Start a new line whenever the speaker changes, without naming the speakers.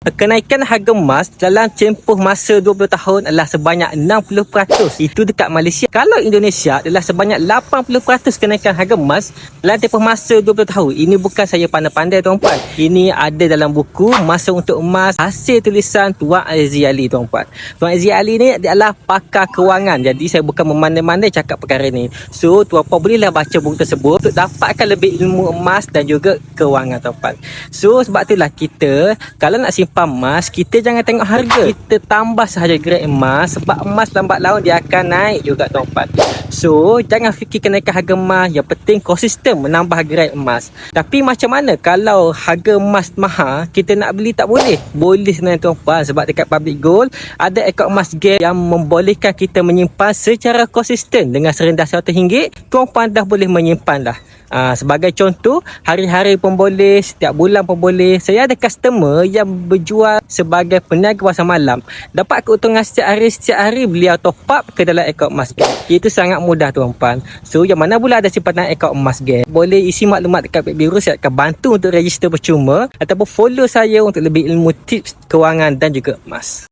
Kenaikan harga emas dalam tempoh masa 20 tahun adalah sebanyak 60%. Itu dekat Malaysia. Kalau Indonesia adalah sebanyak 80% kenaikan harga emas dalam tempoh masa 20 tahun. Ini bukan saya pandai-pandai tuan-puan. Ini ada dalam buku Masa untuk Emas hasil tulisan Tuan Azzi Ali tuan-puan. Tuan Azzi Ali ni adalah pakar kewangan. Jadi saya bukan memandai-mandai cakap perkara ni. So tuan-puan bolehlah baca buku tersebut untuk dapatkan lebih ilmu emas dan juga kewangan tuan-puan. So sebab itulah kita kalau nak simpan emas, kita jangan tengok harga, kita tambah sahaja grade emas, sebab emas lambat laun dia akan naik juga tuan-puan. So jangan fikir kenaikan harga emas, yang penting konsisten menambah grade emas. Tapi macam mana kalau harga emas mahal, kita nak beli tak boleh? Boleh sebenarnya tuan-puan, sebab dekat Public Gold ada akaun emas game yang membolehkan kita menyimpan secara konsisten dengan serendah RM100. Tuan-puan dah boleh menyimpan dah. Sebagai contoh, hari-hari pun boleh, setiap bulan pun boleh. Saya ada customer yang berjual sebagai peniaga pasar malam, dapat keuntungan setiap hari beliau top up ke dalam akaun emas game. Itu sangat mudah tuan-puan. So yang mana pula ada simpanan akaun emas game, boleh isi maklumat dekat page biru. Saya akan bantu untuk register percuma, ataupun follow saya untuk lebih ilmu tips kewangan dan juga emas.